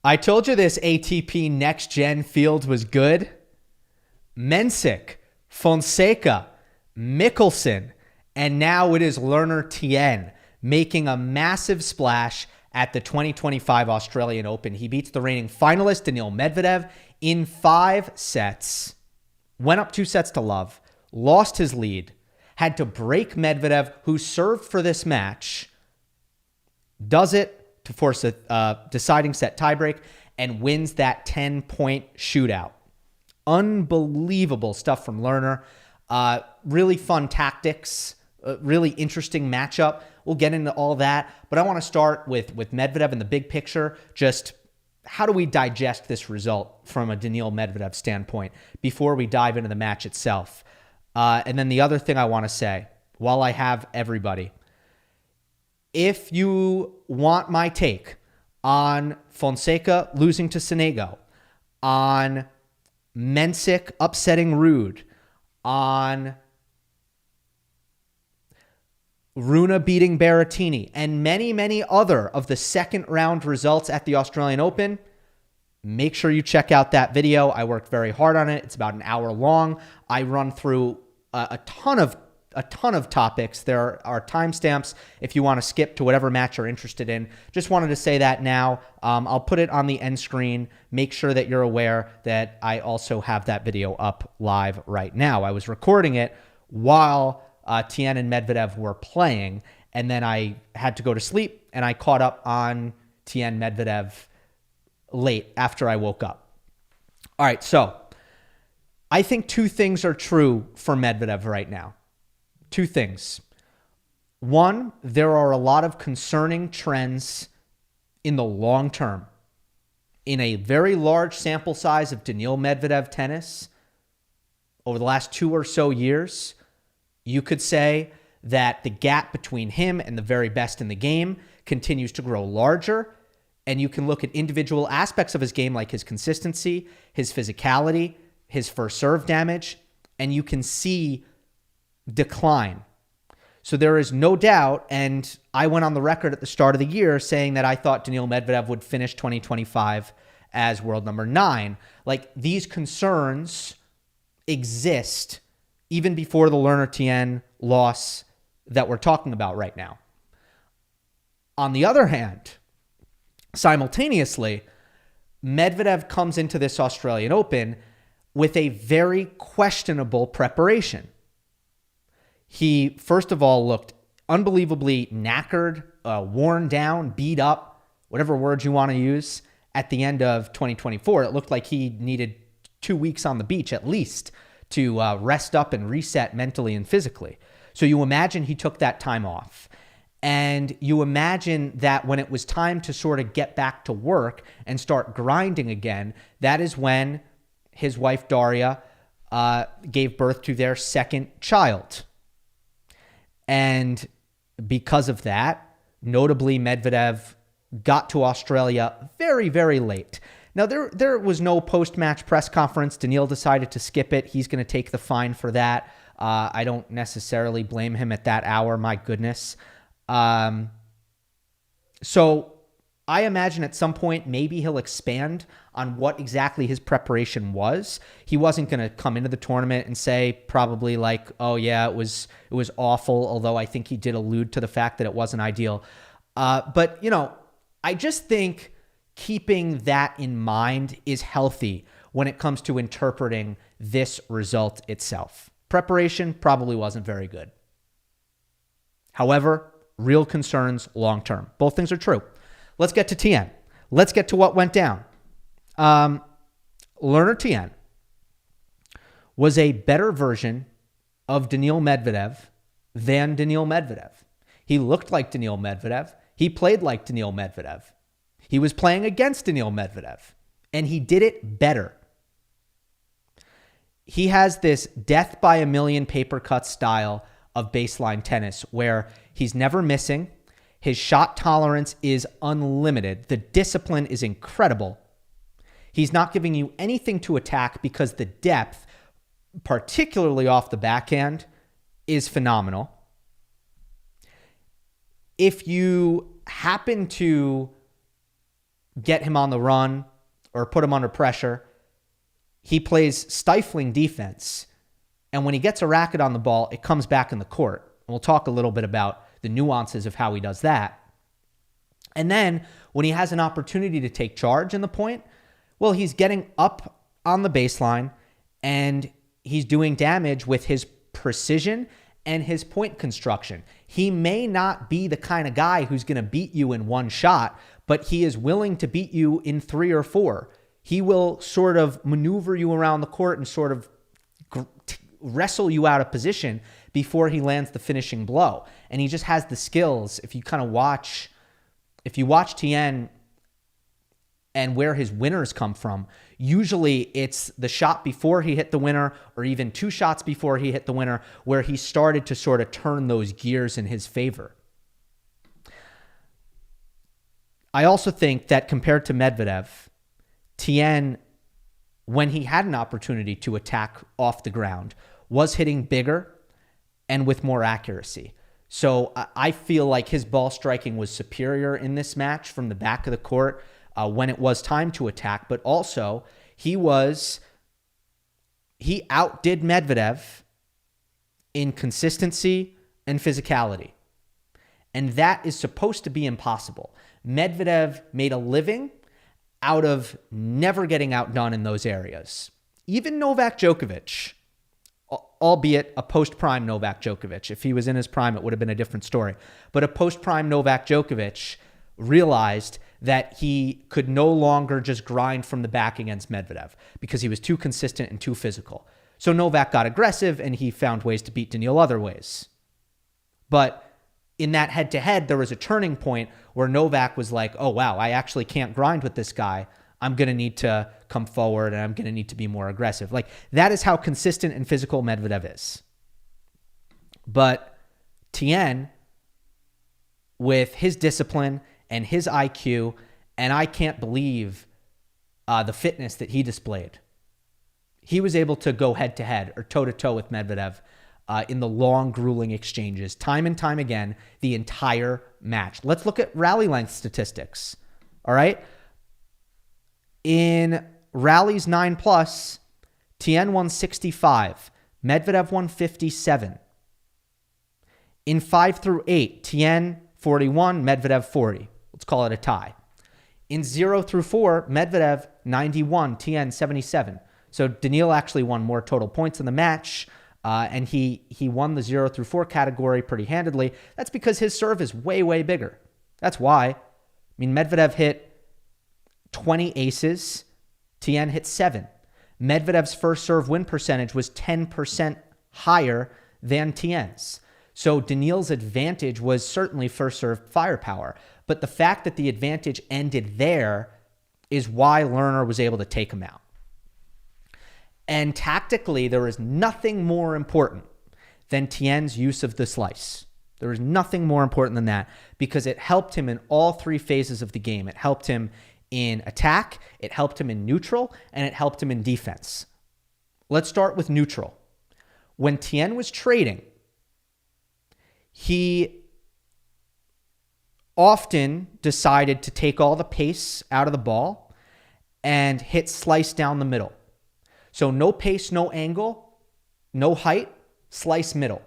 I told you this ATP NextGen field was good. Mensik, Fonseca, Mickelson, and now it is Lerner Tien making a massive splash at the 2025 Australian Open. He beats the reigning finalist Daniil Medvedev in 5 sets, went up 2 sets to love, lost his lead, had to break Medvedev, who served for this match, does it to force a deciding set tiebreak, and wins that 10-point shootout. Unbelievable stuff from Lerner. Really fun tactics, really interesting matchup. We'll get into all that, but I want to start with Medvedev in the big picture. Just how do we digest this result from a Daniil Medvedev standpoint before we dive into the match itself? And then the other thing I want to say, while I have everybody, if you want my take on Fonseca losing to Sonego, on Mensik upsetting Ruud, on Rune beating Berrettini, and many, many other of the second round results at the Australian Open, make sure you check out that video. I worked very hard on it. It's about an hour long. I run through a ton of topics. There are timestamps if you want to skip to whatever match you're interested in. Just wanted to say that now. I'll put it on the end screen. Make sure that you're aware that I also have that video up live right now. I was recording it while Tien and Medvedev were playing, and then I had to go to sleep, and I caught up on Tien Medvedev late after I woke up. All right, so I think 2 things are true for Medvedev right now. 2 things. One, there are a lot of concerning trends in the long term. In a very large sample size of Daniil Medvedev tennis over the last 2 or so years, you could say that the gap between him and the very best in the game continues to grow larger. And you can look at individual aspects of his game like his consistency, his physicality, his first serve damage, and you can see decline. So there is no doubt, and I went on the record at the start of the year saying that I thought Daniil Medvedev would finish 2025 as world number 9. Like, these concerns exist even before the Lerner Tien loss that we're talking about right now. On the other hand, simultaneously, Medvedev comes into this Australian Open with a very questionable preparation. He, first of all, looked unbelievably knackered, worn down, beat up, whatever words you want to use, at the end of 2024. It looked like he needed 2 weeks on the beach at least to rest up and reset mentally and physically. So you imagine he took that time off. And you imagine that when it was time to sort of get back to work and start grinding again, that is when his wife Daria gave birth to their second child. And because of that, notably Medvedev got to Australia very, very late. Now, there was no post-match press conference. Daniil decided to skip it. He's going to take the fine for that. I don't necessarily blame him at that hour. My goodness. So I imagine at some point maybe he'll expand on what exactly his preparation was. He wasn't going to come into the tournament and say probably like, oh yeah, it was awful, although I think he did allude to the fact that it wasn't ideal. But, you know, I just think keeping that in mind is healthy when it comes to interpreting this result itself. Preparation probably wasn't very good. However, real concerns long-term. Both things are true. Let's get to Tien. Let's get to what went down. Lerner Tien was a better version of Daniil Medvedev than Daniil Medvedev. He looked like Daniil Medvedev. He played like Daniil Medvedev. He was playing against Daniil Medvedev, and he did it better. He has this death by a million paper cut style of baseline tennis where he's never missing. His shot tolerance is unlimited. The discipline is incredible. He's not giving you anything to attack because the depth, particularly off the backhand, is phenomenal. If you happen to get him on the run or put him under pressure. He plays stifling defense. And when he gets a racket on the ball, it comes back in the court. And we'll talk a little bit about the nuances of how he does that. And then when he has an opportunity to take charge in the point, well, he's getting up on the baseline and he's doing damage with his precision and his point construction. He may not be the kind of guy who's going to beat you in one shot, but he is willing to beat you in 3 or 4. He will sort of maneuver you around the court and sort of wrestle you out of position before he lands the finishing blow. And he just has the skills. If you watch Tien and where his winners come from, usually it's the shot before he hit the winner or even 2 shots before he hit the winner where he started to sort of turn those gears in his favor. I also think that compared to Medvedev, Tien, when he had an opportunity to attack off the ground, was hitting bigger and with more accuracy. So I feel like his ball striking was superior in this match from the back of the court when it was time to attack, but also he outdid Medvedev in consistency and physicality. And that is supposed to be impossible. Medvedev made a living out of never getting outdone in those areas. Even Novak Djokovic, albeit a post-prime Novak Djokovic. If he was in his prime, it would have been a different story. But a post-prime Novak Djokovic realized that he could no longer just grind from the back against Medvedev because he was too consistent and too physical. So Novak got aggressive and he found ways to beat Daniil other ways. But in that head-to-head, there was a turning point where Novak was like, oh, wow, I actually can't grind with this guy. I'm going to need to come forward and I'm going to need to be more aggressive. Like, that is how consistent and physical Medvedev is. But Tien, with his discipline and his IQ, and I can't believe the fitness that he displayed, he was able to go head-to-head or toe-to-toe with Medvedev in the long, grueling exchanges, time and time again, the entire match. Let's look at rally length statistics, all right? In rallies 9+, Tien won 65, Medvedev won 57. In 5 through 8, Tien 41, Medvedev 40. Let's call it a tie. In 0 through 4, Medvedev 91, Tien 77. So Daniil actually won more total points in the match, and he won the 0 through 4 category pretty handedly. That's because his serve is way, way bigger. That's why. I mean, Medvedev hit 20 aces, Tien hit 7. Medvedev's first serve win percentage was 10% higher than Tien's. So Daniil's advantage was certainly first serve firepower. But the fact that the advantage ended there is why Lerner was able to take him out. And tactically, there is nothing more important than Tien's use of the slice. There is nothing more important than that because it helped him in all 3 phases of the game. It helped him in attack, it helped him in neutral, and it helped him in defense. Let's start with neutral. When Tien was trading, he often decided to take all the pace out of the ball and hit slice down the middle. So no pace, no angle, no height, slice middle.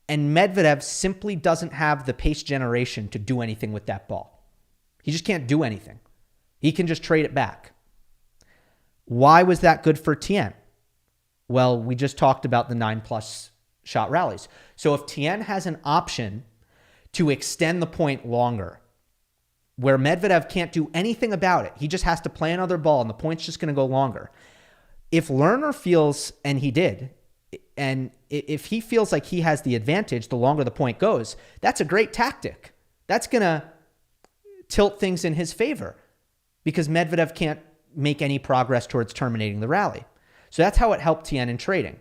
And Medvedev simply doesn't have the pace generation to do anything with that ball. He just can't do anything. He can just trade it back. Why was that good for Tien? Well, we just talked about the 9+ shot rallies. So if Tien has an option to extend the point longer, where Medvedev can't do anything about it, he just has to play another ball and the point's just going to go longer. If Lerner feels, and he did, and if he feels like he has the advantage the longer the point goes, that's a great tactic. That's going to tilt things in his favor because Medvedev can't make any progress towards terminating the rally. So that's how it helped Tien in trading.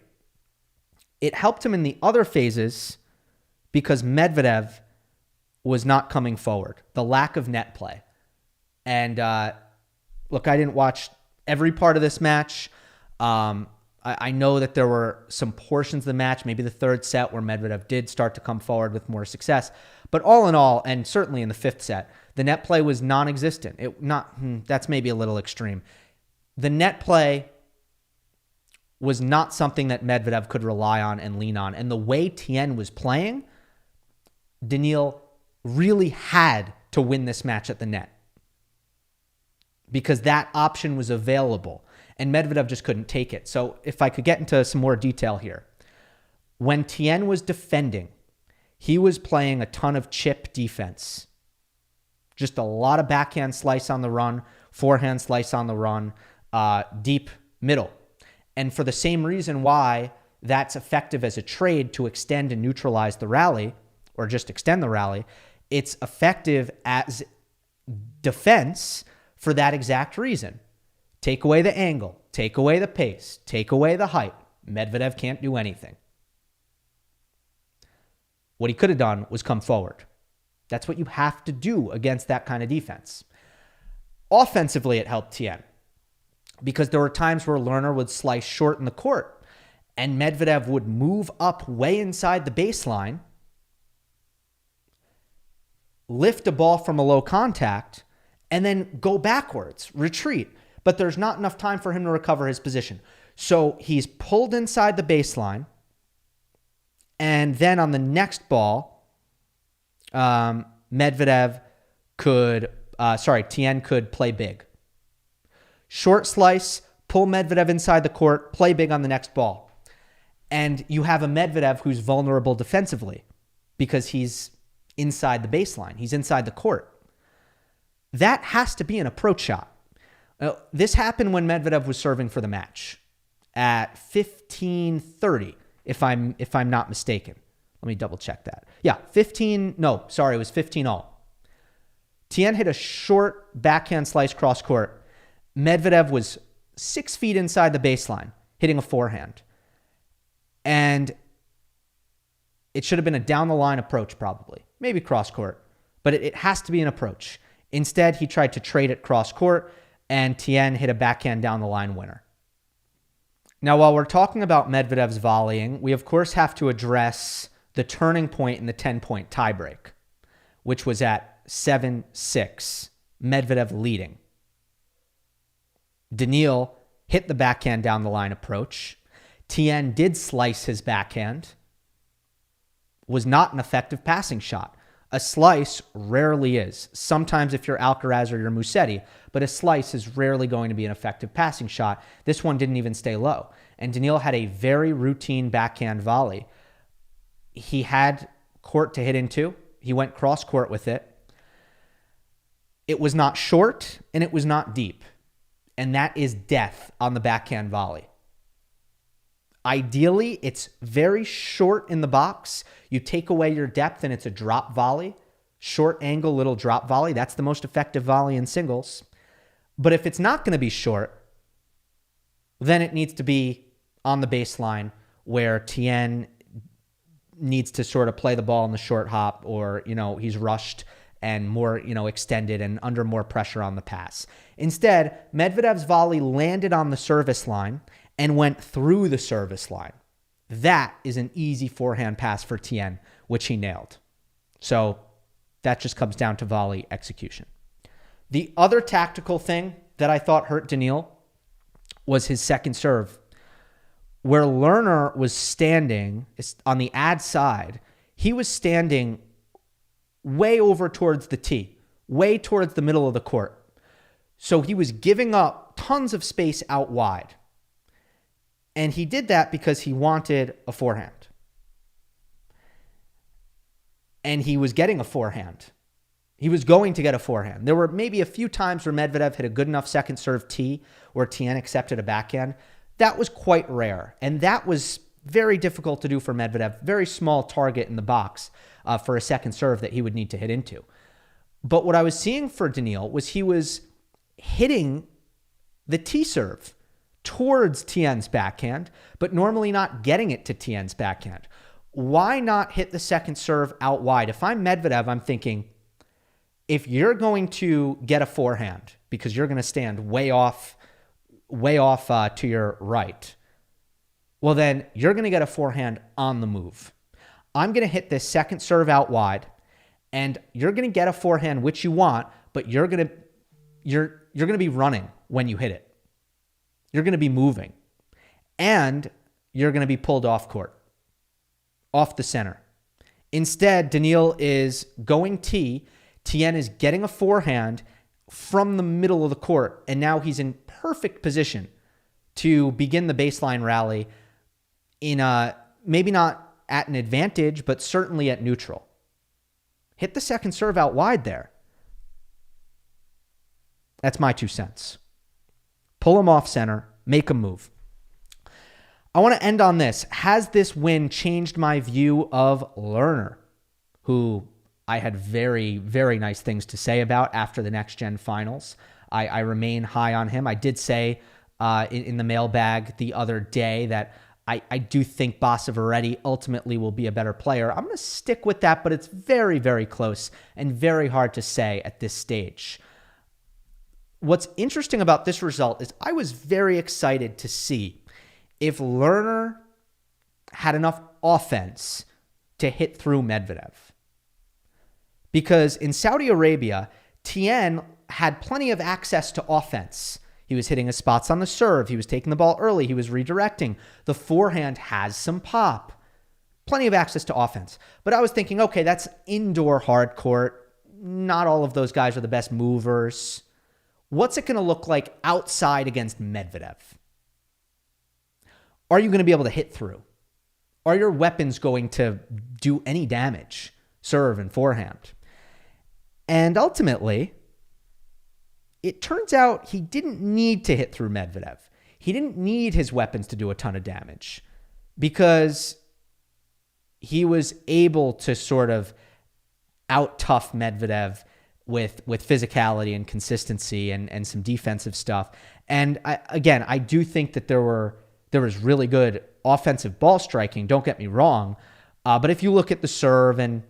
It helped him in the other phases because Medvedev was not coming forward. The lack of net play. And look, I didn't watch every part of this match. I know that there were some portions of the match, maybe the 3rd set, where Medvedev did start to come forward with more success. But all in all, and certainly in the 5th set, The net play was non-existent. That's maybe a little extreme. The net play was not something that Medvedev could rely on and lean on. And the way Tien was playing, Daniil really had to win this match at the net because that option was available and Medvedev just couldn't take it. So if I could get into some more detail here. When Tien was defending, he was playing a ton of chip defense. Just a lot of backhand slice on the run, forehand slice on the run, deep middle. And for the same reason why that's effective as a trade to extend and neutralize the rally, or just extend the rally, it's effective as defense for that exact reason. Take away the angle, take away the pace, take away the height. Medvedev can't do anything. What he could have done was come forward. That's what you have to do against that kind of defense. Offensively, it helped Tien because there were times where Lerner would slice short in the court and Medvedev would move up way inside the baseline, lift a ball from a low contact, and then go backwards, retreat. But there's not enough time for him to recover his position. So he's pulled inside the baseline, and then on the next ball, Tien could play big. Short slice, pull Medvedev inside the court, play big on the next ball. And you have a Medvedev who's vulnerable defensively because he's inside the baseline. He's inside the court. That has to be an approach shot. This happened when Medvedev was serving for the match at 15:30, if I'm not mistaken. Let me double check that. Yeah, it was 15-all. Tien hit a short backhand slice cross court. Medvedev was 6 feet inside the baseline, hitting a forehand. And it should have been a down-the-line approach probably. Maybe cross-court. But it has to be an approach. Instead, he tried to trade it cross-court, and Tien hit a backhand down-the-line winner. Now, while we're talking about Medvedev's volleying, we of course have to address the turning point in the 10-point tiebreak, which was at 7-6, Medvedev leading. Daniil hit the backhand down the line approach. Tien did slice his backhand. Was not an effective passing shot. A slice rarely is. Sometimes if you're Alcaraz or you're Musetti, but a slice is rarely going to be an effective passing shot. This one didn't even stay low. And Daniil had a very routine backhand volley. He had court to hit into. He went cross court with it. It was not short and it was not deep. And that is death on the backhand volley. Ideally, it's very short in the box. You take away your depth and it's a drop volley. Short angle, little drop volley. That's the most effective volley in singles. But if it's not going to be short, then it needs to be on the baseline where Tien needs to sort of play the ball in the short hop, or, he's rushed and more, extended and under more pressure on the pass. Instead, Medvedev's volley landed on the service line and went through the service line. That is an easy forehand pass for Tien, which he nailed. So that just comes down to volley execution. The other tactical thing that I thought hurt Daniil was his second serve. Where Lerner was standing on the ad side, he was standing way over towards the tee, way towards the middle of the court. So he was giving up tons of space out wide. And he did that because he wanted a forehand. And he was getting a forehand. He was going to get a forehand. There were maybe a few times where Medvedev hit a good enough second serve tee where Tien accepted a backhand. That was quite rare. And that was very difficult to do for Medvedev. Very small target in the box for a second serve that he would need to hit into. But what I was seeing for Daniil was he was hitting the tee serve towards Tien's backhand, but normally not getting it to Tien's backhand. Why not hit the second serve out wide? If I'm Medvedev, I'm thinking, if you're going to get a forehand because you're going to stand way off to your right, well then you're going to get a forehand on the move. I'm going to hit this second serve out wide, And you're going to get a forehand which you want, but you're going to be running when you hit it. You're going to be moving. And you're going to be pulled off court, off the center. Instead, Daniil is going tee. Tien is getting a forehand from the middle of the court, and now he's in perfect position to begin the baseline rally in maybe not at an advantage, but certainly at neutral. Hit the second serve out wide there. That's my 2 cents. Pull him off center, make him move. I want to end on this. Has this win changed my view of Lerner, who I had very, very nice things to say about after the NextGen finals? I remain high on him. I did say in the mailbag the other day that I do think Basaveretti ultimately will be a better player. I'm going to stick with that, but it's very, very close and very hard to say at this stage. What's interesting about this result is I was very excited to see if Lerner had enough offense to hit through Medvedev. Because in Saudi Arabia, Tien had plenty of access to offense. He was hitting his spots on the serve. He was taking the ball early. He was redirecting. The forehand has some pop. Plenty of access to offense. But I was thinking, okay, that's indoor hard court. Not all of those guys are the best movers. What's it going to look like outside against Medvedev? Are you going to be able to hit through? Are your weapons going to do any damage? Serve and forehand. And ultimately, it turns out he didn't need to hit through Medvedev. He didn't need his weapons to do a ton of damage because he was able to sort of out-tough Medvedev with physicality and consistency and some defensive stuff. And I do think that there was really good offensive ball striking, don't get me wrong. But if you look at the serve and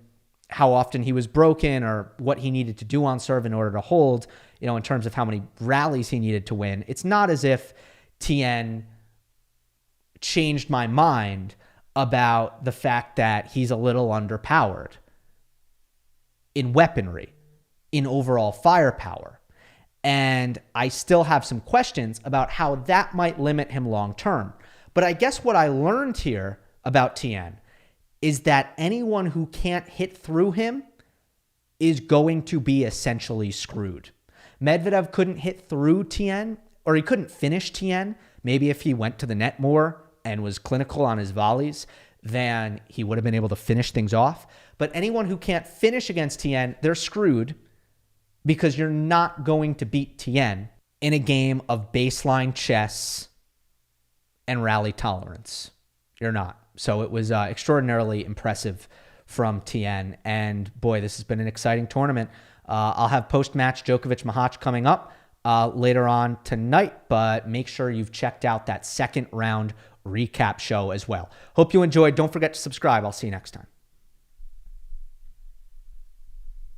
how often he was broken or what he needed to do on serve in order to hold, in terms of how many rallies he needed to win, it's not as if Tien changed my mind about the fact that he's a little underpowered in weaponry, in overall firepower. And I still have some questions about how that might limit him long term. But I guess what I learned here about Tien is that anyone who can't hit through him is going to be essentially screwed. Medvedev couldn't hit through Tien, or he couldn't finish Tien. Maybe if he went to the net more and was clinical on his volleys, then he would have been able to finish things off. But anyone who can't finish against Tien, they're screwed because you're not going to beat Tien in a game of baseline chess and rally tolerance. You're not. So it was extraordinarily impressive from Tien. And boy, this has been an exciting tournament. I'll have post-match Djokovic-Machac coming up later on tonight, but make sure you've checked out that second round recap show as well. Hope you enjoyed. Don't forget to subscribe. I'll see you next time.